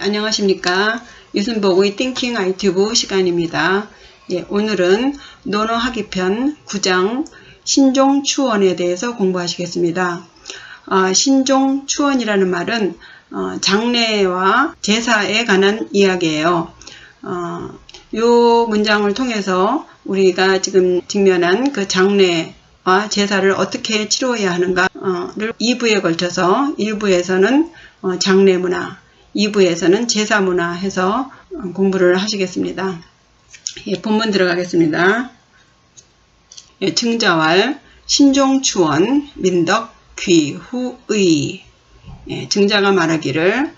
안녕하십니까. 유순복의 띵킹 아이튜브 시간입니다. 오늘은 논어하기편 9장 신종추원에 대해서 공부하시겠습니다. 신종추원이라는 말은 장례와 제사에 관한 이야기예요. 이 문장을 통해서 우리가 지금 직면한 그 장례와 제사를 어떻게 치루어야 하는가를 2부에 걸쳐서 1부에서는 장례문화, 2부에서는 제사문화 해서 공부를 하시겠습니다. 본문 들어가겠습니다. 증자왈 신종추원 민덕귀후의. 증자가 말하기를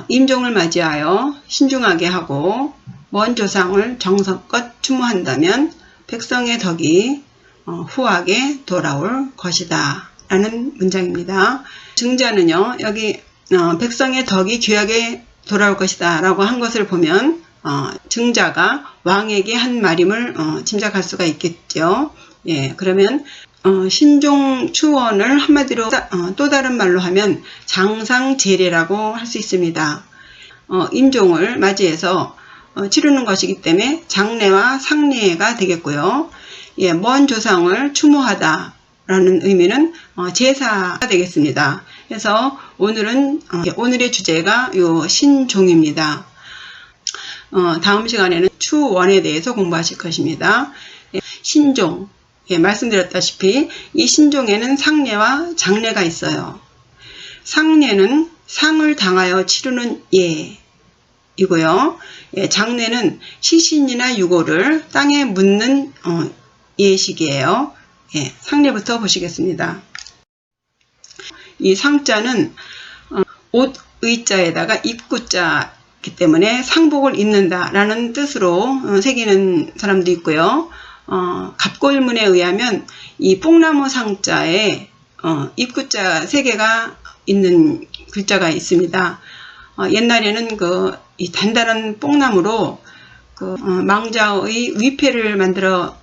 임종을 맞이하여 신중하게 하고 먼 조상을 정성껏 추모한다면 백성의 덕이 후하게 돌아올 것이다 라는 문장입니다. 증자는요, 여기 백성의 덕이 귀하게 돌아올 것이다 라고 한 것을 보면 증자가 왕에게 한 말임을 짐작할 수가 있겠죠. 그러면 신종추원을 한마디로 또 다른 말로 하면 장상제례라고 할 수 있습니다. 임종을 맞이해서 치르는 것이기 때문에 장례와 상례가 되겠고요. 먼 조상을 추모하다 라는 의미는 제사가 되겠습니다. 그래서 오늘의 주제가 요 신종입니다. 다음 시간에는 추원에 대해서 공부하실 것입니다. 신종, 말씀드렸다시피 이 신종에는 상례와 장례가 있어요. 상례는 상을 당하여 치르는 예이고요. 장례는 시신이나 유골을 땅에 묻는 예식이에요. 상례부터 보시겠습니다. 이 상자는 옷 의자에다가 입구자이기 때문에 상복을 입는다 라는 뜻으로 새기는 사람도 있고요. 갑골문에 의하면 이 뽕나무 상자에 입구자 3개가 있는 글자가 있습니다. 옛날에는 이 단단한 뽕나무로 망자의 위패를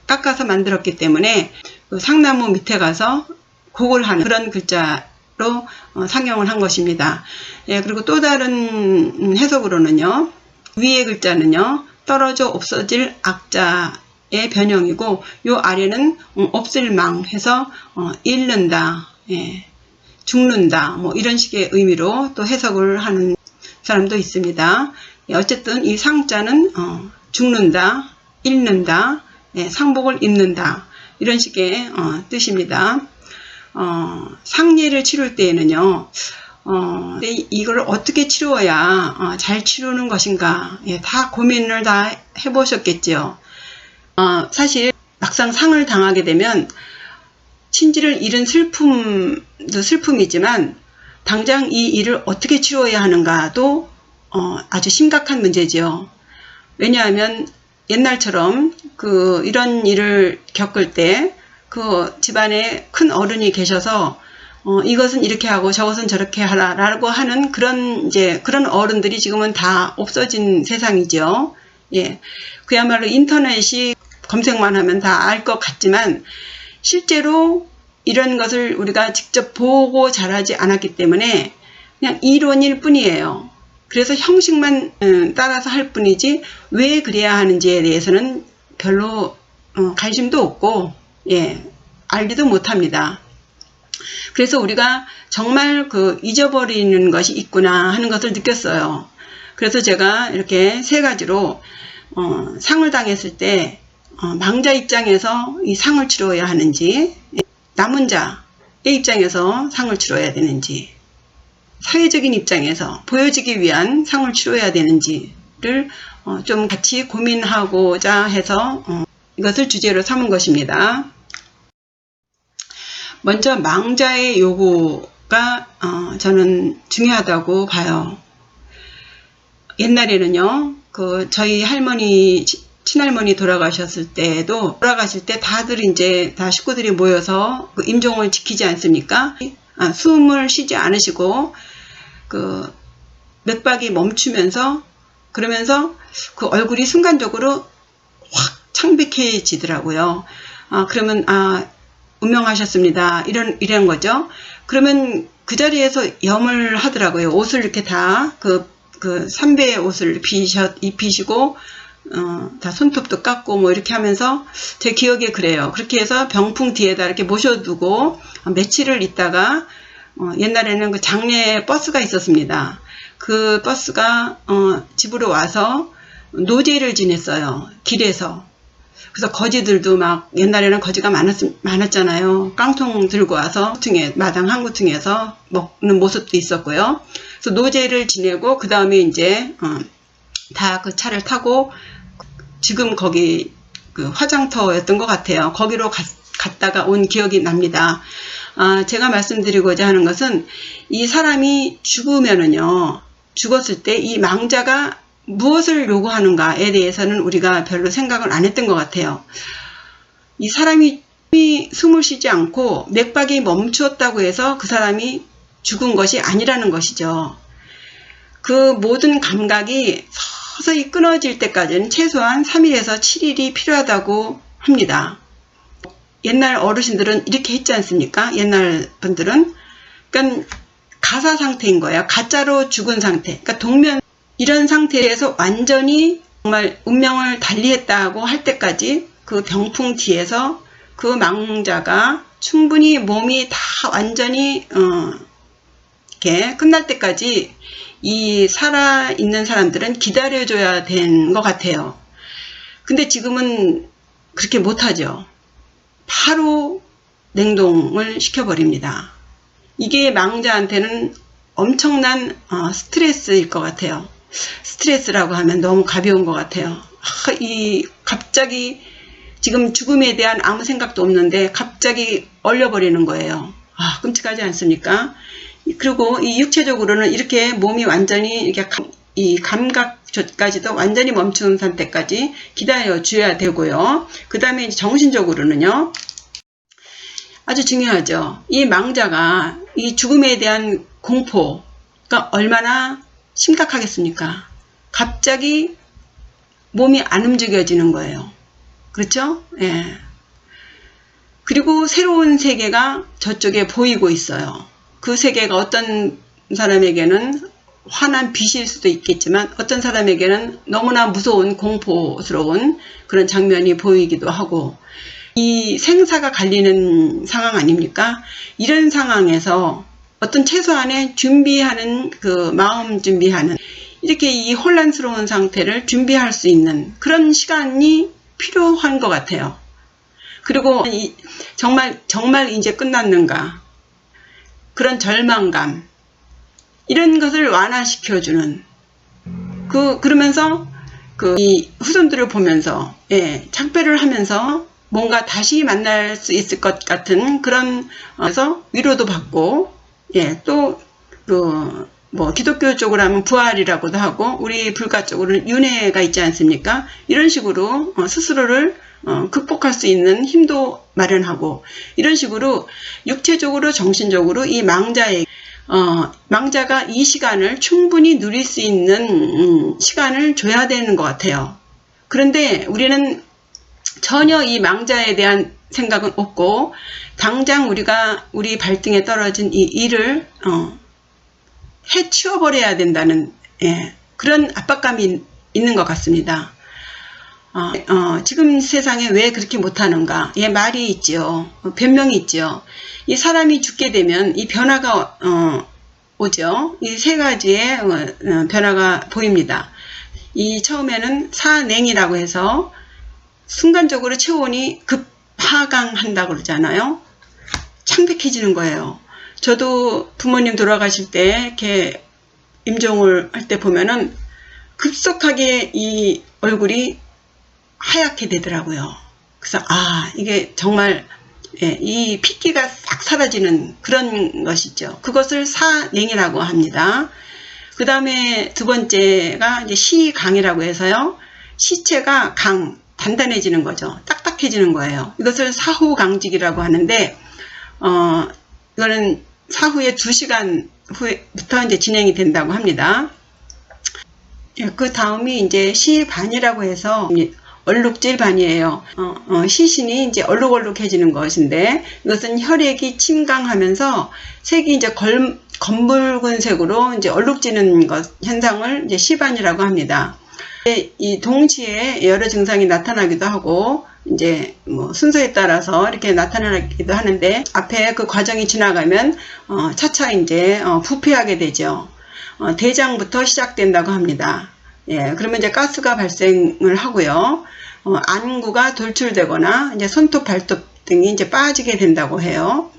깎아서 만들었기 때문에 상나무 밑에 가서 곡을 하는 그런 글자로 상용을 한 것입니다. 그리고 또 다른 해석으로는요, 위의 글자는요, 떨어져 없어질 악자의 변형이고, 요 아래는 없을 망 해서 잃는다, 죽는다, 뭐 이런 식의 의미로 또 해석을 하는 사람도 있습니다. 어쨌든 이 상자는 죽는다, 잃는다, 상복을 입는다 이런 식의 뜻입니다. 상례를 치룰 때에는요, 이걸 어떻게 치루어야 잘 치루는 것인가, 다 고민을 다 해보셨겠죠. 사실 막상 상을 당하게 되면 친지를 잃은 슬픔도 슬픔이지만 당장 이 일을 어떻게 치루어야 하는가도 아주 심각한 문제죠. 왜냐하면 옛날처럼 이런 일을 겪을 때 집안에 큰 어른이 계셔서 이것은 이렇게 하고 저것은 저렇게 하라라고 하는 그런 어른들이 지금은 다 없어진 세상이죠. 그야말로 인터넷이 검색만 하면 다 알 것 같지만 실제로 이런 것을 우리가 직접 보고 자라지 않았기 때문에 그냥 이론일 뿐이에요. 그래서 형식만 따라서 할 뿐이지 왜 그래야 하는지에 대해서는 별로 관심도 없고 알지도 못합니다. 그래서 우리가 정말 잊어버리는 것이 있구나 하는 것을 느꼈어요. 그래서 제가 이렇게 3가지로 상을 당했을 때 망자 입장에서 이 상을 치러야 하는지, 남은 자의 입장에서 상을 치러야 되는지, 사회적인 입장에서 보여지기 위한 상을 치러야 되는지를 좀 같이 고민하고자 해서 이것을 주제로 삼은 것입니다. 먼저 망자의 요구가 저는 중요하다고 봐요. 옛날에는요, 저희 할머니, 친할머니 돌아가셨을 때 다들 다 식구들이 모여서 임종을 지키지 않습니까? 숨을 쉬지 않으시고 맥박이 멈추면서 그러면서 얼굴이 순간적으로 확 창백해지더라고요. 그러면 운명하셨습니다. 이런 거죠. 그러면 그 자리에서 염을 하더라고요. 옷을 이렇게 다 그 삼배 옷을 입히시고 다 손톱도 깎고 뭐 이렇게 하면서 제 기억에 그래요. 그렇게 해서 병풍 뒤에다 이렇게 모셔두고 며칠을 있다가 옛날에는 그 장례 버스가 있었습니다. 그 버스가 집으로 와서 노제를 지냈어요. 길에서. 그래서 거지들도 막 옛날에는 거지가 많았잖아요. 깡통 들고 와서 마당 한 구퉁에서 먹는 모습도 있었고요. 그래서 노제를 지내고 그 다음에 이제 다 그 차를 타고 지금 거기 그 화장터였던 것 같아요. 거기로 갔다가 온 기억이 납니다. 제가 말씀드리고자 하는 것은 이 사람이 죽었을 때 이 망자가 무엇을 요구하는가에 대해서는 우리가 별로 생각을 안 했던 것 같아요. 이 사람이 숨을 쉬지 않고 맥박이 멈추었다고 해서 그 사람이 죽은 것이 아니라는 것이죠. 그 모든 감각이 서서히 끊어질 때까지는 최소한 3일에서 7일이 필요하다고 합니다. 옛날 어르신들은 이렇게 했지 않습니까? 옛날 분들은. 그러니까 가사 상태인 거예요. 가짜로 죽은 상태. 그러니까 동면 이런 상태에서 완전히 정말 운명을 달리했다고 할 때까지 그 병풍 뒤에서 그 망자가 충분히 몸이 다 완전히 이렇게 끝날 때까지 이 살아있는 사람들은 기다려줘야 된 것 같아요. 근데 지금은 그렇게 못하죠. 바로 냉동을 시켜버립니다. 이게 망자한테는 엄청난 스트레스일 것 같아요. 스트레스라고 하면 너무 가벼운 것 같아요. 갑자기 지금 죽음에 대한 아무 생각도 없는데 갑자기 얼려버리는 거예요. 끔찍하지 않습니까? 그리고 이 육체적으로는 이렇게 몸이 완전히 이렇게 이 감각까지도 완전히 멈춘 상태까지 기다려 줘야 되고요. 그 다음에 정신적으로는요. 아주 중요하죠. 이 망자가 이 죽음에 대한 공포가 얼마나 심각하겠습니까? 갑자기 몸이 안 움직여지는 거예요. 그렇죠? 예. 그리고 새로운 세계가 저쪽에 보이고 있어요. 그 세계가 어떤 사람에게는 환한 빛일 수도 있겠지만 어떤 사람에게는 너무나 무서운 공포스러운 그런 장면이 보이기도 하고 이 생사가 갈리는 상황 아닙니까? 이런 상황에서 어떤 최소한의 준비하는 그 마음 준비하는 이렇게 이 혼란스러운 상태를 준비할 수 있는 그런 시간이 필요한 것 같아요. 그리고 정말 이제 끝났는가 그런 절망감 이런 것을 완화시켜주는 그러면서 이 후손들을 보면서 창배를 하면서 뭔가 다시 만날 수 있을 것 같은 그런 그래서 위로도 받고 또 뭐 기독교 쪽으로 하면 부활이라고도 하고 우리 불가 쪽으로는 윤회가 있지 않습니까? 이런 식으로 스스로를 극복할 수 있는 힘도 마련하고 이런 식으로 육체적으로 정신적으로 이 망자가 이 시간을 충분히 누릴 수 있는 시간을 줘야 되는 것 같아요. 그런데 우리는 전혀 이 망자에 대한 생각은 없고 당장 우리 발등에 떨어진 이 일을 해치워버려야 된다는 그런 압박감이 있는 것 같습니다. 지금 세상에 왜 그렇게 못하는가? 말이 있지요. 변명이 있지요. 이 사람이 죽게 되면 이 변화가 오죠. 이 세 가지의 변화가 보입니다. 이 처음에는 사냉이라고 해서 순간적으로 체온이 급하강한다고 그러잖아요. 창백해지는 거예요. 저도 부모님 돌아가실 때 이렇게 임종을 할 때 보면은 급속하게 이 얼굴이 하얗게 되더라고요. 그래서 이게 정말 이 핏기가 싹 사라지는 그런 것이죠. 그것을 사냉이라고 합니다. 그 다음에 두 번째가 이제 시강이라고 해서요. 시체가 단단해지는 거죠. 딱딱해지는 거예요. 이것을 사후강직이라고 하는데 이거는 사후에 2시간 후부터 이제 진행이 된다고 합니다. 그 다음이 이제 시반이라고 해서 얼룩질반이에요. 시신이 이제 얼룩얼룩해지는 것인데 이것은 혈액이 침강하면서 색이 이제 검붉은색으로 이제 얼룩지는 것 현상을 이제 시반이라고 합니다. 이 동시에 여러 증상이 나타나기도 하고 이제 뭐 순서에 따라서 이렇게 나타나기도 하는데 앞에 그 과정이 지나가면 차차 이제 부패하게 되죠. 대장부터 시작된다고 합니다. 예, 그러면 이제 가스가 발생을 하고요. 안구가 돌출되거나 이제 손톱, 발톱 등이 이제 빠지게 된다고 해요.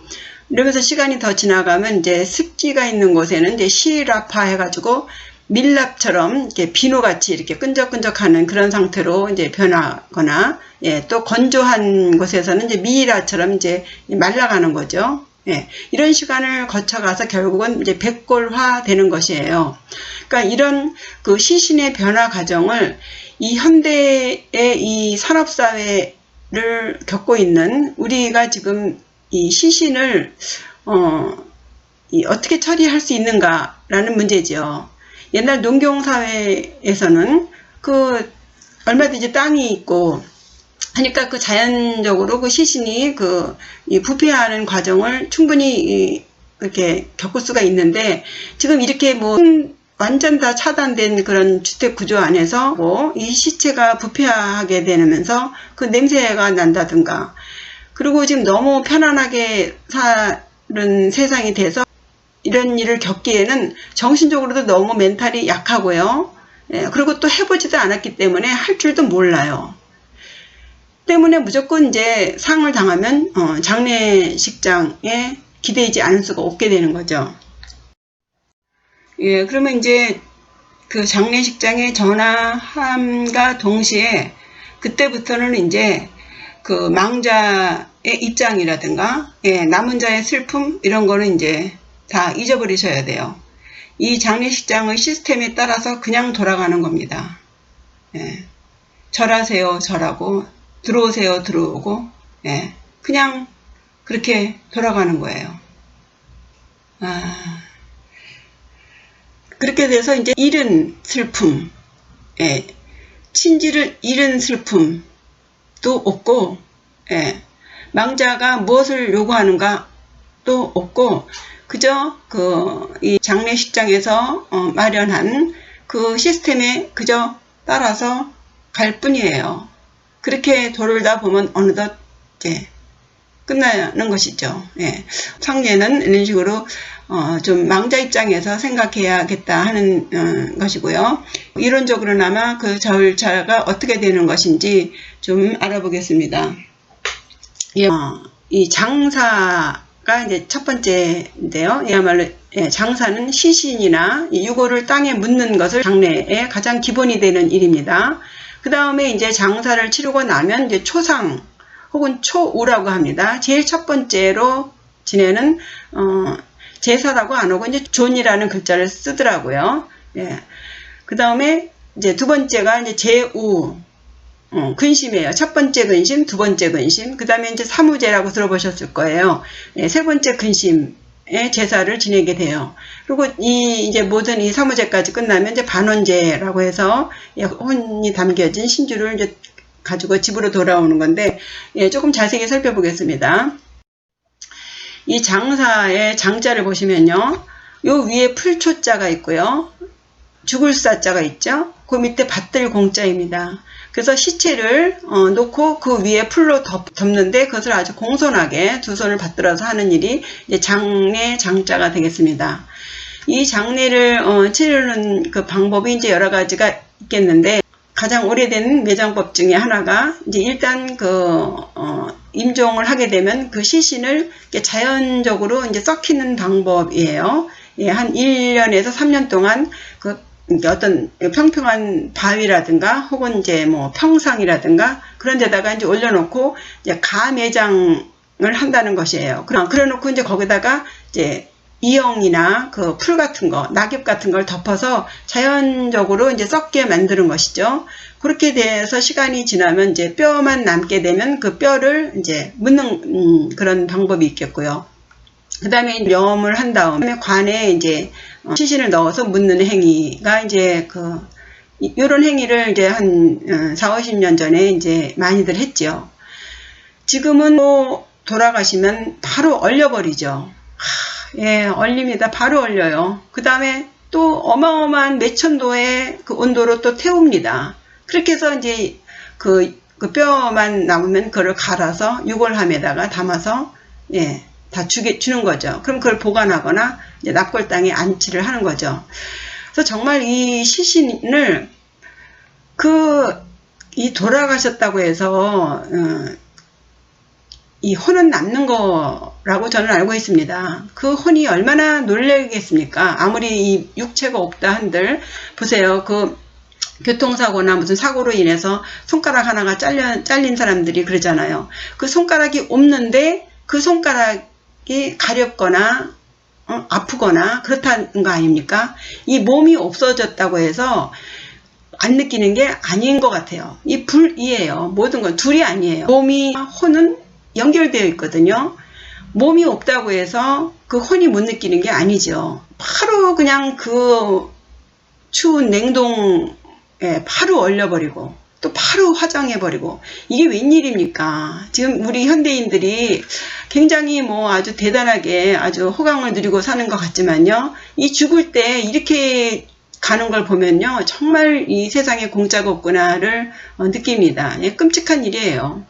이러면서 시간이 더 지나가면 이제 습기가 있는 곳에는 이제 시라파 해가지고 밀랍처럼 이렇게 비누같이 이렇게 끈적끈적하는 그런 상태로 이제 변하거나, 예, 또 건조한 곳에서는 이제 미이라처럼 이제 말라가는 거죠. 예, 이런 시간을 거쳐가서 결국은 이제 백골화 되는 것이에요. 그러니까 이런 그 시신의 변화 과정을 이 현대의 이 산업사회를 겪고 있는 우리가 지금 이 시신을 어떻게 처리할 수 있는가라는 문제죠. 옛날 농경사회에서는 그 얼마든지 땅이 있고 하니까 그 자연적으로 그 시신이 이 부패하는 과정을 충분히 이렇게 겪을 수가 있는데, 지금 이렇게 뭐 완전 다 차단된 그런 주택 구조 안에서 뭐 이 시체가 부패하게 되면서 그 냄새가 난다든가, 그리고 지금 너무 편안하게 사는 세상이 돼서 이런 일을 겪기에는 정신적으로도 너무 멘탈이 약하고요. 예, 그리고 또 해보지도 않았기 때문에 할 줄도 몰라요. 때문에 무조건 이제 상을 당하면 장례식장에 기대지 않을 수가 없게 되는 거죠. 예, 그러면 이제 그 장례식장에 전화함과 동시에 그때부터는 이제 그 망자의 입장이라든가, 예, 남은 자의 슬픔 이런 거는 이제 다 잊어버리셔야 돼요. 이 장례식장의 시스템에 따라서 그냥 돌아가는 겁니다. 예, 절하세요 절하고, 들어오세요 들어오고, 예, 그냥 그렇게 돌아가는 거예요. 그렇게 돼서 이제 잃은 슬픔, 예, 친지를 잃은 슬픔도 없고, 예, 망자가 무엇을 요구하는가 도 없고, 그저 이 장례식장에서 마련한 그 시스템에 그저 따라서 갈 뿐이에요. 그렇게 돌다 보면 어느덧 이제 끝나는 것이죠. 예. 상례는 이런 식으로 좀 망자 입장에서 생각해야겠다 하는 것이고요. 이론적으로나마 그 절차가 어떻게 되는 것인지 좀 알아보겠습니다. 예, 이 장사가 이제 첫 번째인데요. 이야말로, 예, 장사는 시신이나 유골을 땅에 묻는 것을 장례의 가장 기본이 되는 일입니다. 그 다음에 이제 장사를 치르고 나면 이제 초상 혹은 초우라고 합니다. 제일 첫 번째로 지내는 제사라고 안 하고 이제 존이라는 글자를 쓰더라고요. 예. 그 다음에 이제 두 번째가 이제 제우, 근심이에요. 첫 번째 근심, 두 번째 근심, 그 다음에 이제 사무제라고 들어보셨을 거예요. 예, 세 번째 근심의 제사를 지내게 돼요. 그리고 이제 모든 이 사무제까지 끝나면 이제 반원제라고 해서, 예, 혼이 담겨진 신주를 이제 가지고 집으로 돌아오는 건데, 예, 조금 자세히 살펴보겠습니다. 이 장사의 장자를 보시면요, 요 위에 풀초자가 있고요, 죽을 사자가 있죠. 그 밑에 받들 공자입니다. 그래서 시체를 놓고 그 위에 풀로 덮는데, 그것을 아주 공손하게 두 손을 받들어서 하는 일이 이제 장례 장자가 되겠습니다. 이 장례를 치르는 그 방법이 이제 여러 가지가 있겠는데, 가장 오래된 매장법 중에 하나가 이제 일단 임종을 하게 되면 그 시신을 자연적으로 이제 썩히는 방법이에요. 예, 한 1년에서 3년 동안 어떤 평평한 바위라든가 혹은 이제 뭐 평상이라든가 그런 데다가 이제 올려놓고 이제 가매장을 한다는 것이에요. 그래놓고 이제 거기다가 이제 이영이나 그 풀 같은 거, 낙엽 같은 걸 덮어서 자연적으로 이제 썩게 만드는 것이죠. 그렇게 돼서 시간이 지나면 이제 뼈만 남게 되면 그 뼈를 이제 묻는 그런 방법이 있겠고요. 그 다음에 염을 한 다음에 관에 이제 시신을 넣어서 묻는 행위가 이제 요런 행위를 이제 한 4, 50년 전에 이제 많이들 했죠. 지금은 돌아가시면 바로 얼려버리죠. 예, 얼립니다. 바로 얼려요. 그 다음에 또 어마어마한 몇천 도의 그 온도로 또 태웁니다. 그렇게 해서 이제 그 뼈만 남으면 그걸 갈아서 유골함에다가 담아서 예, 다 주는 거죠. 그럼 그걸 보관하거나 이제 납골당에 안치를 하는 거죠. 그래서 정말 이 시신을 이 돌아가셨다고 해서 이 혼은 남는 거라고 저는 알고 있습니다. 그 혼이 얼마나 놀라겠습니까? 아무리 이 육체가 없다 한들 보세요. 그 교통사고나 무슨 사고로 인해서 손가락 하나가 잘린 사람들이 그러잖아요. 그 손가락이 없는데 그 손가락이 가렵거나 아프거나 그렇다는 거 아닙니까? 이 몸이 없어졌다고 해서 안 느끼는 게 아닌 것 같아요. 이 불이에요. 모든 건 둘이 아니에요. 몸이 혼은 연결되어 있거든요. 몸이 없다고 해서 그 혼이 못 느끼는 게 아니죠. 바로 그냥 그 추운 냉동에 바로 얼려버리고 또 바로 화장해버리고 이게 웬일입니까? 지금 우리 현대인들이 굉장히 아주 대단하게 아주 호강을 누리고 사는 것 같지만요. 이 죽을 때 이렇게 가는 걸 보면요. 정말 이 세상에 공짜가 없구나를 느낍니다. 예, 끔찍한 일이에요.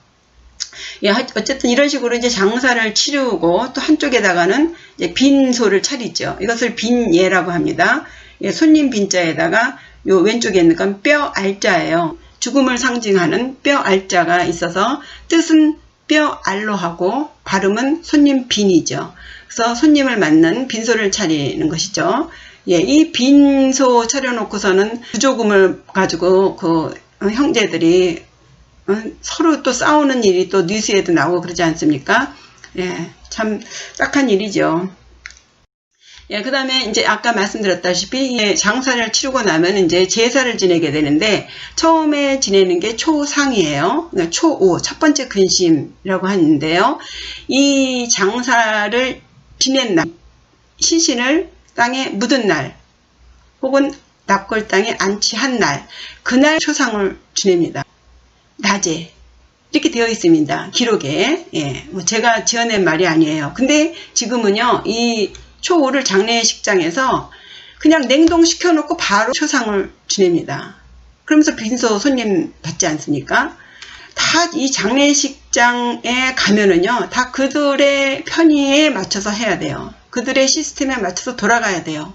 예, 어쨌든 이런 식으로 이제 장사를 치르고 또 한쪽에다가는 이제 빈소를 차리죠. 이것을 빈예라고 합니다. 예, 손님 빈자에다가 요 왼쪽에 있는 건 뼈 알자예요. 죽음을 상징하는 뼈 알자가 있어서 뜻은 뼈 알로 하고 발음은 손님 빈이죠. 그래서 손님을 맞는 빈소를 차리는 것이죠. 예, 이 빈소 차려놓고서는 부조금을 가지고 그 형제들이 서로 또 싸우는 일이 또 뉴스에도 나오고 그러지 않습니까? 예, 참 딱한 일이죠. 예, 그 다음에 이제 아까 말씀드렸다시피 장사를 치르고 나면 이제 제사를 지내게 되는데 처음에 지내는 게 초상이에요. 초오, 첫 번째 근심이라고 하는데요. 이 장사를 지낸 날, 시신을 땅에 묻은 날, 혹은 납골당에 안치한 날, 그날 초상을 지냅니다. 낮에 이렇게 되어 있습니다. 기록에. 예, 제가 지어낸 말이 아니에요. 근데 지금은요, 이 초5를 장례식장에서 그냥 냉동시켜 놓고 바로 초상을 지냅니다. 그러면서 빈소 손님 받지 않습니까? 다 이 장례식장에 가면은요, 다 그들의 편의에 맞춰서 해야 돼요. 그들의 시스템에 맞춰서 돌아가야 돼요.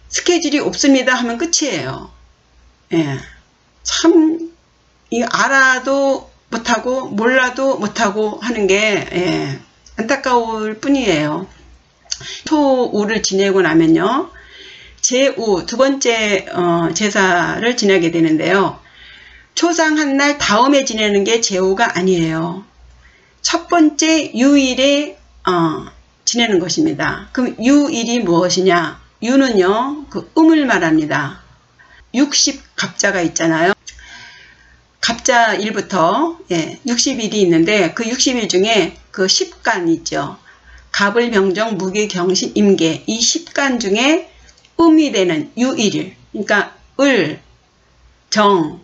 스케줄이 없습니다 하면 끝이에요. 예, 참 알아도 못하고 몰라도 못하고 하는 게 안타까울 뿐이에요. 초우를 지내고 나면요, 제우 두 번째 제사를 지내게 되는데요. 초상한 날 다음에 지내는 게 제우가 아니에요. 첫 번째 유일에 지내는 것입니다. 그럼 유일이 무엇이냐? 유는요, 그 음을 말합니다. 60갑자가 있잖아요. 갑자 1부터 60일이 있는데 그 60일 중에 그 10간 있죠. 갑을, 병정, 무기, 경신, 임계, 이 10간 중에 음이 되는 유일, 그러니까 을, 정,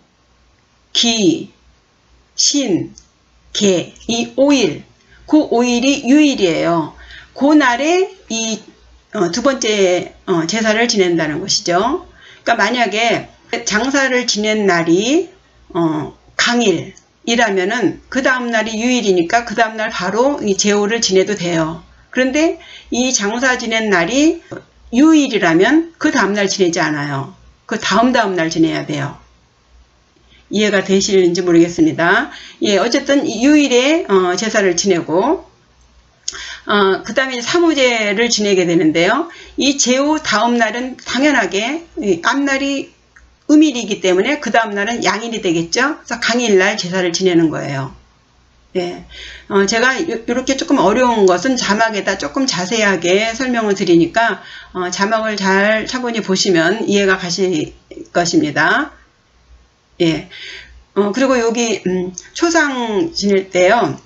기, 신, 계, 이 5일, 그 5일이 유일이에요. 그 날에 이 두 번째 제사를 지낸다는 것이죠. 그러니까 만약에 장사를 지낸 날이 강일이라면은 그 다음날이 유일이니까 그 다음날 바로 이 제오를 지내도 돼요. 그런데 이 장사 지낸 날이 유일이라면 그 다음날 지내지 않아요. 그 다음날 지내야 돼요. 이해가 되실는지 모르겠습니다. 예, 어쨌든 유일에 제사를 지내고 그 다음에 사무제를 지내게 되는데요. 이 제오 다음날은 당연하게 앞날이 음일이기 때문에 그 다음날은 양일이 되겠죠. 그래서 강일날 제사를 지내는 거예요. 네. 제가 이렇게 조금 어려운 것은 자막에다 조금 자세하게 설명을 드리니까 자막을 잘 차분히 보시면 이해가 가실 것입니다. 예. 그리고 여기 초상 지낼 때요.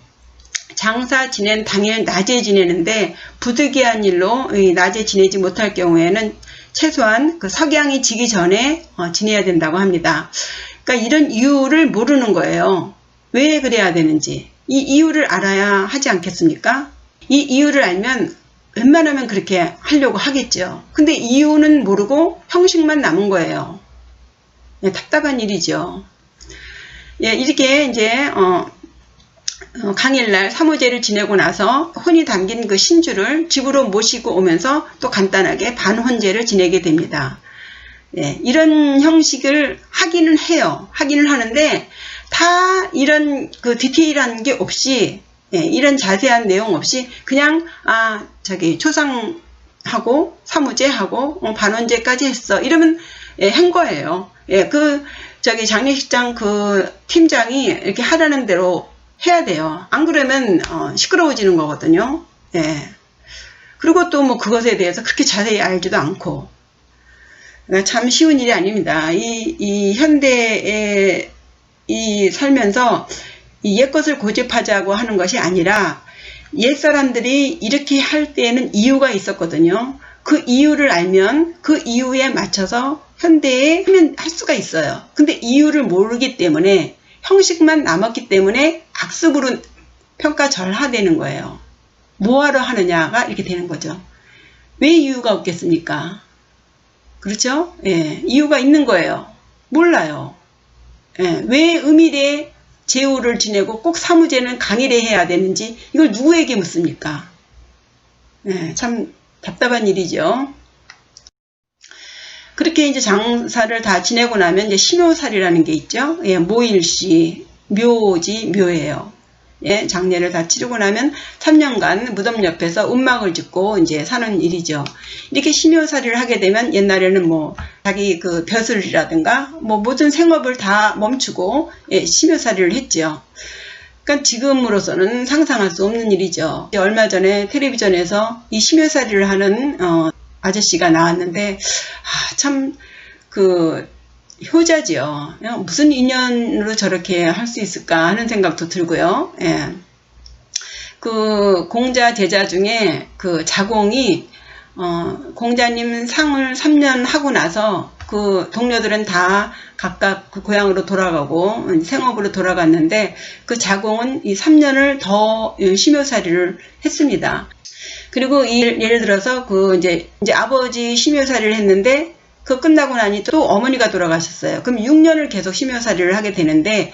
장사 지낸 당일 낮에 지내는데 부득이한 일로 낮에 지내지 못할 경우에는 최소한 그 석양이 지기 전에 지내야 된다고 합니다. 그러니까 이런 이유를 모르는 거예요. 왜 그래야 되는지. 이 이유를 알아야 하지 않겠습니까? 이 이유를 알면 웬만하면 그렇게 하려고 하겠죠. 근데 이유는 모르고 형식만 남은 거예요. 예, 답답한 일이죠. 예, 이렇게 이제 당일날 사무제를 지내고 나서 혼이 담긴 그 신주를 집으로 모시고 오면서 또 간단하게 반혼제를 지내게 됩니다. 예, 이런 형식을 하기는 해요. 하기는 하는데 다 이런 그 디테일한 게 없이, 예, 이런 자세한 내용 없이 그냥 초상하고 사무제하고 반혼제까지 했어. 이러면 예, 한 거예요. 예, 장례식장 그 팀장이 이렇게 하라는 대로 해야 돼요. 안 그러면 시끄러워지는 거거든요. 예. 그리고 또 뭐 그것에 대해서 그렇게 자세히 알지도 않고. 그러니까 참 쉬운 일이 아닙니다. 이 현대에 살면서 이 옛것을 고집하자고 하는 것이 아니라 옛 사람들이 이렇게 할 때에는 이유가 있었거든요. 그 이유를 알면 그 이유에 맞춰서 현대에 하면 할 수가 있어요. 근데 이유를 모르기 때문에 형식만 남았기 때문에 악습으로 평가절하되는 거예요. 뭐하러 하느냐가 이렇게 되는 거죠. 왜 이유가 없겠습니까? 그렇죠? 예, 이유가 있는 거예요. 몰라요. 예, 왜 음일에 제후를 지내고 꼭 사무제는 강일에 해야 되는지 이걸 누구에게 묻습니까? 예, 참 답답한 일이죠. 그렇게 이제 장사를 다 지내고 나면 이제 신호살이라는 게 있죠. 예, 모일시, 묘지, 묘예요. 예, 장례를 다 치르고 나면 3년간 무덤 옆에서 움막을 짓고 이제 사는 일이죠. 이렇게 신묘살이를 하게 되면 옛날에는 뭐 자기 그 벼슬이라든가 뭐 모든 생업을 다 멈추고 예, 신묘살이를 했죠. 그러니까 지금으로서는 상상할 수 없는 일이죠. 얼마 전에 텔레비전에서 이 신묘살이를 하는 아저씨가 나왔는데 참 효자지요. 무슨 인연으로 저렇게 할 수 있을까 하는 생각도 들고요. 예. 그 공자 제자 중에 그 자공이 공자님 상을 3년 하고 나서 그 동료들은 다 각각 그 고향으로 돌아가고 생업으로 돌아갔는데 그 자공은 이 3년을 더 심효살이를 했습니다. 그리고 예를 들어서 이제 아버지 심효살이를 했는데 그 끝나고 나니 또 어머니가 돌아가셨어요. 그럼 6년을 계속 심효살이를 하게 되는데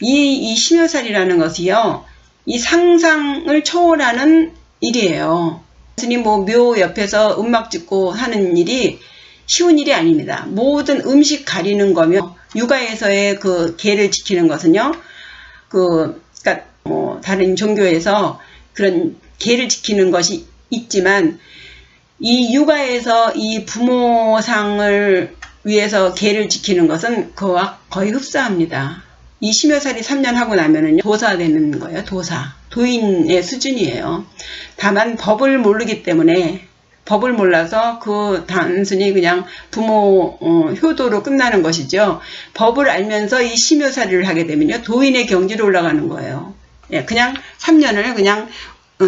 이 심효살이라는 것이요, 이 상상을 초월하는 일이에요. 단순히 뭐 묘 옆에서 음막 짓고 하는 일이 쉬운 일이 아닙니다. 모든 음식 가리는 거며 육아에서의 그 계를 지키는 것은요, 그러니까 뭐 다른 종교에서 그런 계를 지키는 것이 있지만 이 육아에서 이 부모상을 위해서 계를 지키는 것은 그와 거의 흡사합니다. 이 심효살이 3년 하고 나면은요, 도사 되는 거예요. 도사. 도인의 수준이에요. 다만 법을 모르기 때문에, 법을 몰라서 단순히 그냥 부모 효도로 끝나는 것이죠. 법을 알면서 이 심효살이를 하게 되면요, 도인의 경지로 올라가는 거예요. 예, 그냥 3년을 그냥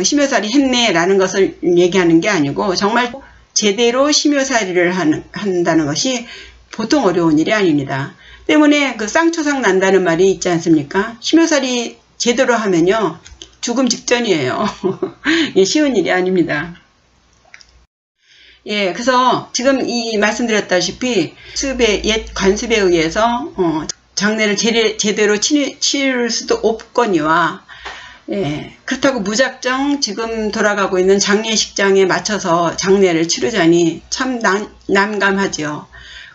심효살이 했네라는 것을 얘기하는 게 아니고 정말 제대로 심효살이를 한다는 것이 보통 어려운 일이 아닙니다. 때문에 그 쌍초상 난다는 말이 있지 않습니까? 심효살이 제대로 하면요, 죽음 직전이에요. 예, 쉬운 일이 아닙니다. 예, 그래서 지금 말씀드렸다시피 옛 관습에 의해서 장례를 제대로 치를 수도 없거니와, 예, 그렇다고 무작정 지금 돌아가고 있는 장례식장에 맞춰서 장례를 치르자니 참 난감하죠.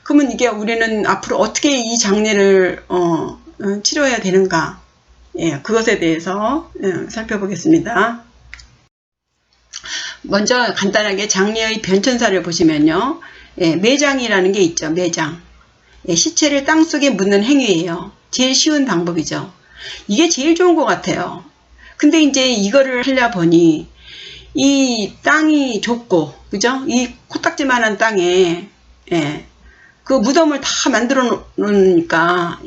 그러면 이게 우리는 앞으로 어떻게 이 장례를 치러야 되는가? 예, 그것에 대해서 살펴보겠습니다. 먼저 간단하게 장례의 변천사를 보시면요, 예, 매장이라는 게 있죠. 매장. 예, 시체를 땅속에 묻는 행위예요. 제일 쉬운 방법이죠. 이게 제일 좋은 것 같아요. 근데 이제 이거를 하려 보니 이 땅이 좁고, 그죠? 이 코딱지만한 땅에, 예, 그 무덤을 다 만들어 놓으니까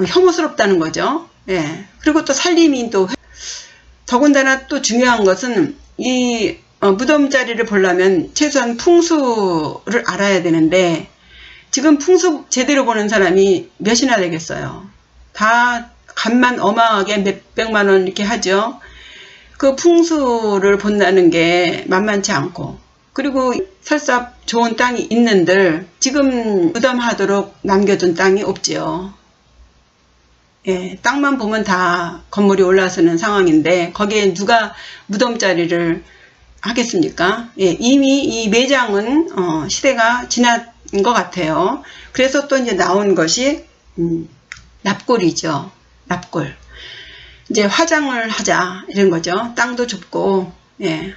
혐오스럽다는 거죠. 예, 그리고 또 살림이 또 더군다나 또 중요한 것은 이 무덤 자리를 보려면 최소한 풍수를 알아야 되는데 지금 풍수 제대로 보는 사람이 몇이나 되겠어요. 다 값만 어마하게 몇백만 원 이렇게 하죠. 그 풍수를 본다는 게 만만치 않고, 그리고 설사 좋은 땅이 있는들 지금 무덤하도록 남겨둔 땅이 없지요. 예, 땅만 보면 다 건물이 올라서는 상황인데 거기에 누가 무덤자리를 하겠습니까? 예, 이미 이 매장은 시대가 지난 것 같아요. 그래서 또 이제 나온 것이 납골이죠. 납골. 이제 화장을 하자 이런 거죠. 땅도 좁고, 예,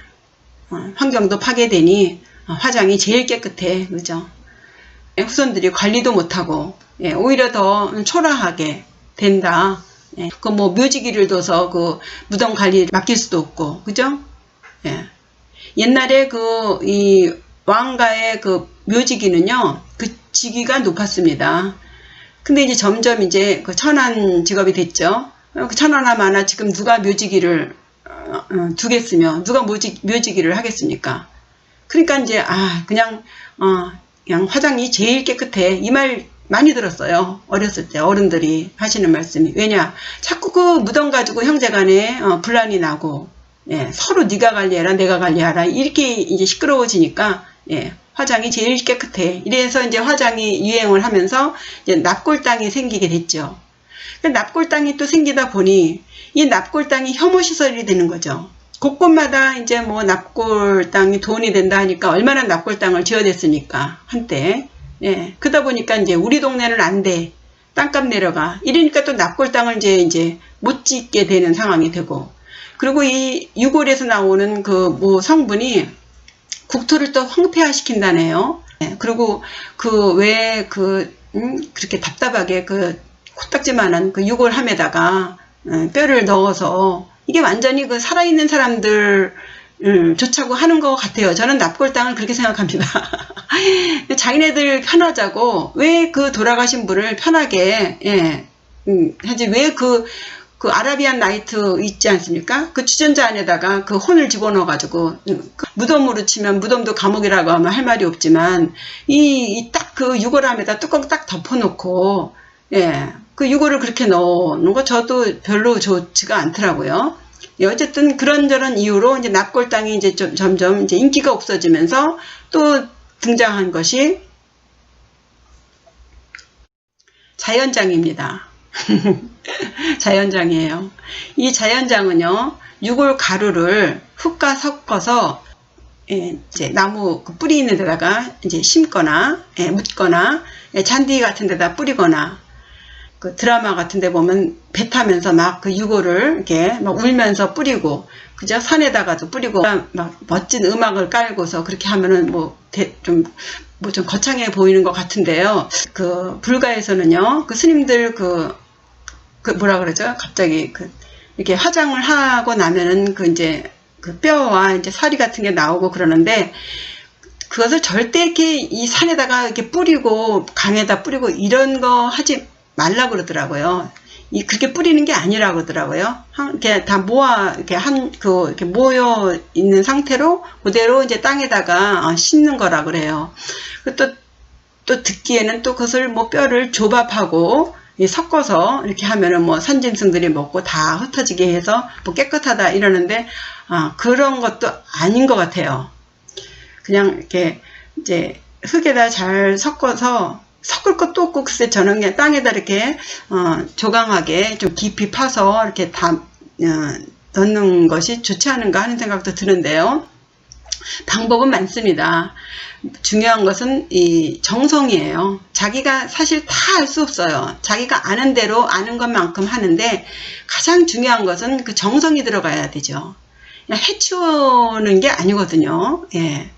환경도 파괴되니 화장이 제일 깨끗해, 그죠? 예, 후손들이 관리도 못하고, 예, 오히려 더 초라하게 된다. 예, 그 뭐 묘지기를 둬서 그 무덤 관리 맡길 수도 없고, 그죠? 예. 옛날에 이 왕가의 그 묘지기는요, 그 직위가 높았습니다. 근데 이제 점점 이제 그 천한 직업이 됐죠. 그 천하나마나 지금 누가 묘지기를 두겠으며 누가 묘지기를 하겠습니까? 그러니까 이제 그냥 화장이 제일 깨끗해, 이 말 많이 들었어요. 어렸을 때 어른들이 하시는 말씀이. 왜냐, 자꾸 그 무덤 가지고 형제간에 분란이 나고, 예, 서로 네가 관리해라 내가 관리하라 이렇게 이제 시끄러워지니까, 예, 화장이 제일 깨끗해. 이래서 이제 화장이 유행을 하면서 이제 납골 땅이 생기게 됐죠. 납골 땅이 또 생기다 보니 이 납골 땅이 혐오 시설이 되는 거죠. 곳곳마다 이제 뭐 납골 땅이 돈이 된다 하니까 얼마나 납골 땅을 지어댔습니까, 한때. 예, 그러다 보니까 이제 우리 동네는 안 돼, 땅값 내려가, 이러니까 또 납골 땅을 이제 못 짓게 되는 상황이 되고, 그리고 이 유골에서 나오는 그 뭐 성분이 국토를 또 황폐화시킨다네요. 예, 그리고 그렇게 답답하게 그 코딱지만한 그 유골함에다가 뼈를 넣어서 이게 완전히 그 살아있는 사람들 좋자고 하는 것 같아요. 저는 납골 땅을 그렇게 생각합니다. 자기네들 편하자고 왜 그 돌아가신 분을 편하게, 예, 하지, 왜 그 아라비안 나이트 있지 않습니까? 그 주전자 안에다가 그 혼을 집어넣어 가지고, 그 무덤으로 치면 무덤도 감옥이라고 하면 할 말이 없지만 딱 그 유골함에다 뚜껑 딱 덮어놓고, 예, 그 유골을 그렇게 넣는 거 저도 별로 좋지가 않더라고요. 예, 어쨌든 그런저런 이유로 이제 납골 땅이 이제 점점 이제 인기가 없어지면서 또 등장한 것이 자연장입니다. 자연장이에요. 이 자연장은요, 유골 가루를 흙과 섞어서, 예, 이제 나무 그 뿌리 있는 데다가 이제 심거나, 예, 묻거나, 예, 잔디 같은 데다 뿌리거나, 그 드라마 같은 데 보면 배 타면서 막 그 유골을 이렇게 막 울면서 뿌리고, 그죠? 산에다가도 뿌리고, 막 멋진 음악을 깔고서 그렇게 하면은 좀 거창해 보이는 것 같은데요. 그 불가에서는요, 그 스님들 뭐라 그러죠? 갑자기 이렇게 화장을 하고 나면은 이제 그 뼈와 이제 살이 같은 게 나오고 그러는데, 그것을 절대 이렇게 이 산에다가 이렇게 뿌리고 강에다 뿌리고 이런 거 하지 말라 그러더라고요. 그렇게 뿌리는 게 아니라고 그러더라고요. 이렇게 다 이렇게 모여 있는 상태로 그대로 이제 땅에다가 심는 거라 그래요. 또 듣기에는 또 그것을 뼈를 조밥하고 섞어서 이렇게 하면은 산짐승들이 먹고 다 흩어지게 해서 깨끗하다 이러는데, 그런 것도 아닌 것 같아요. 그냥 이렇게 이제 흙에다 잘 섞어서, 섞을 것도 없고, 글쎄 저는 그냥 땅에다 이렇게 조강하게 좀 깊이 파서 이렇게 다 넣는 것이 좋지 않은가 하는 생각도 드는데요. 방법은 많습니다. 중요한 것은 이 정성이에요. 자기가 사실 다 알 수 없어요. 자기가 아는 대로 아는 것만큼 하는데, 가장 중요한 것은 그 정성이 들어가야 되죠. 그냥 해치우는 게 아니거든요. 예.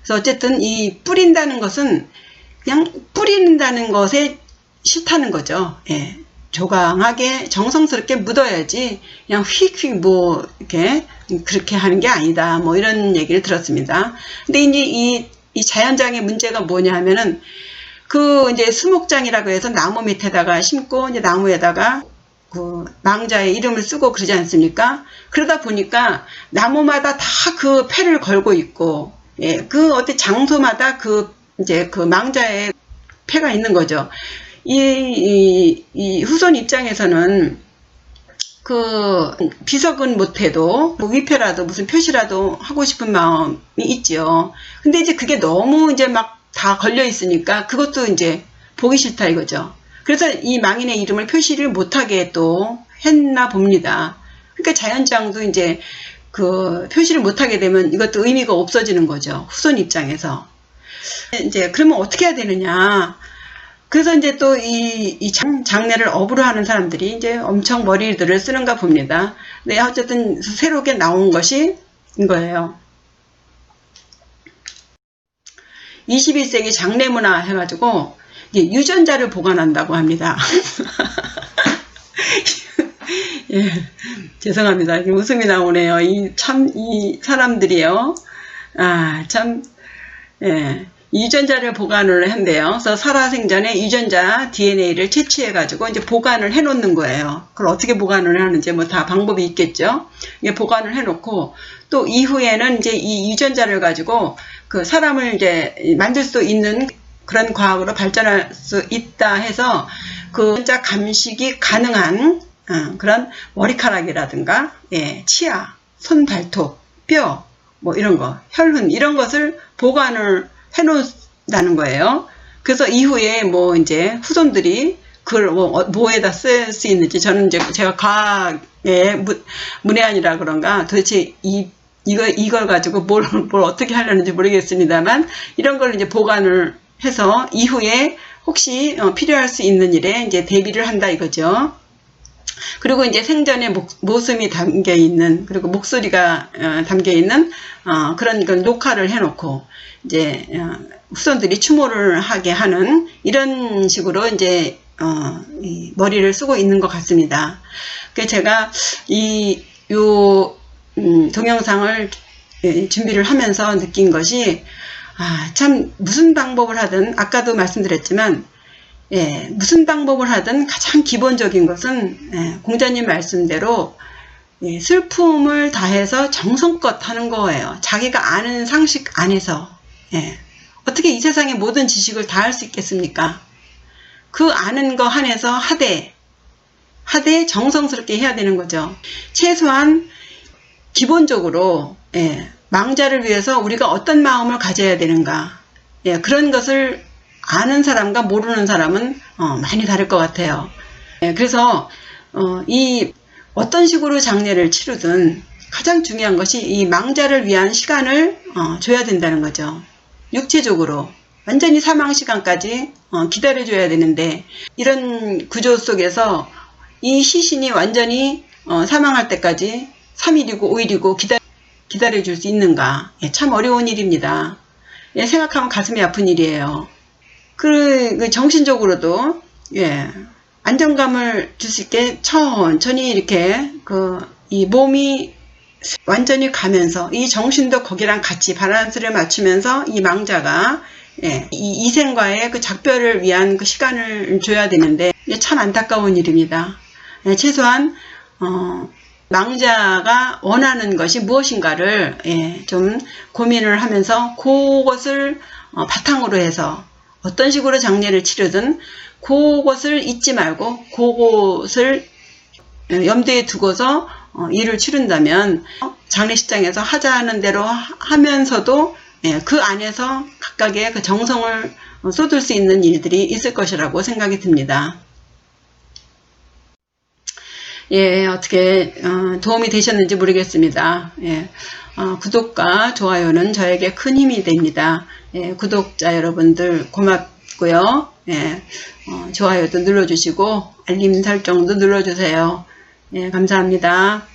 그래서 어쨌든 이 뿌린다는 것은 그냥 뿌린다는 것에 싫다는 거죠. 예. 조강하게 정성스럽게 묻어야지 그냥 휙휙 이렇게 그렇게 하는 게 아니다, 이런 얘기를 들었습니다. 근데 이제 이 자연장의 문제가 뭐냐 하면은, 이제 수목장이라고 해서 나무 밑에다가 심고 이제 나무에다가 그 망자의 이름을 쓰고 그러지 않습니까? 그러다 보니까 나무마다 다 그 패를 걸고 있고, 예, 어떤 장소마다 이제 그 망자의 패가 있는 거죠. 이 후손 입장에서는 비석은 못해도 위패라도 무슨 표시라도 하고 싶은 마음이 있죠. 근데 이제 그게 너무 이제 막 다 걸려 있으니까 그것도 이제 보기 싫다 이거죠. 그래서 이 망인의 이름을 표시를 못하게 또 했나 봅니다. 그러니까 자연장도 이제 표시를 못하게 되면 이것도 의미가 없어지는 거죠. 후손 입장에서. 이제 그러면 어떻게 해야 되느냐. 그래서 이제 또 이 장례를 업으로 하는 사람들이 이제 엄청 머리들을 쓰는가 봅니다. 네, 어쨌든 새롭게 나온 것이 이거예요. 21세기 장례 문화 해가지고 유전자를 보관한다고 합니다. 예, 죄송합니다. 웃음이 나오네요. 이 사람들이요. 예. 유전자를 보관을 한대요. 그래서 살아생전에 유전자 DNA를 채취해가지고 이제 보관을 해놓는 거예요. 그걸 어떻게 보관을 하는지 뭐 다 방법이 있겠죠. 이게 보관을 해놓고 또 이후에는 이제 이 유전자를 가지고 사람을 이제 만들 수 있는 그런 과학으로 발전할 수 있다 해서 유전자 감식이 가능한 그런 머리카락이라든가 치아, 손, 발톱, 뼈, 뭐 이런 거, 혈흔 이런 것을 보관을 해놓는다는 거예요. 그래서 이후에 뭐 이제 후손들이 그걸 뭐에다 쓸 수 있는지 저는 이제 제가 과학의 문외한이라 그런가 도대체 이걸 가지고 뭘 어떻게 하려는지 모르겠습니다만 이런 걸 이제 보관을 해서 이후에 혹시 필요할 수 있는 일에 이제 대비를 한다 이거죠. 그리고 이제 생전에 모습이 담겨 있는 그리고 목소리가 담겨 있는 그런 녹화를 해놓고 이제 후손들이 추모를 하게 하는 이런 식으로 이제 머리를 쓰고 있는 것 같습니다. 그래서 제가 동영상을 준비를 하면서 느낀 것이 참 무슨 방법을 하든 아까도 말씀드렸지만 무슨 방법을 하든 가장 기본적인 것은 공자님 말씀대로 슬픔을 다해서 정성껏 하는 거예요. 자기가 아는 상식 안에서 어떻게 이 세상의 모든 지식을 다 할 수 있겠습니까? 그 아는 거 안에서 하되 정성스럽게 해야 되는 거죠. 최소한 기본적으로 망자를 위해서 우리가 어떤 마음을 가져야 되는가 그런 것을 아는 사람과 모르는 사람은 많이 다를 것 같아요. 그래서 어떤 식으로 장례를 치르든 가장 중요한 것이 이 망자를 위한 시간을 줘야 된다는 거죠. 육체적으로 완전히 사망 시간까지 기다려줘야 되는데 이런 구조 속에서 이 시신이 완전히 사망할 때까지 3일이고 5일이고 기다려줄 수 있는가. 참 어려운 일입니다. 생각하면 가슴이 아픈 일이에요. 정신적으로도 안정감을 줄 수 있게 천천히 이렇게 이 몸이 완전히 가면서 이 정신도 거기랑 같이 밸런스를 맞추면서 이 망자가 이 이생과의 작별을 위한 시간을 줘야 되는데 참 안타까운 일입니다. 최소한 망자가 원하는 것이 무엇인가를 좀 고민을 하면서 그것을 바탕으로 해서 어떤 식으로 장례를 치르든 그것을 잊지 말고 그것을 염두에 두고서 일을 치른다면 장례식장에서 하자는 대로 하면서도 그 안에서 각각의 정성을 쏟을 수 있는 일들이 있을 것이라고 생각이 듭니다. 어떻게 도움이 되셨는지 모르겠습니다. 구독과 좋아요는 저에게 큰 힘이 됩니다. 구독자 여러분들 고맙고요. 좋아요도 눌러주시고 알림 설정도 눌러주세요. 감사합니다.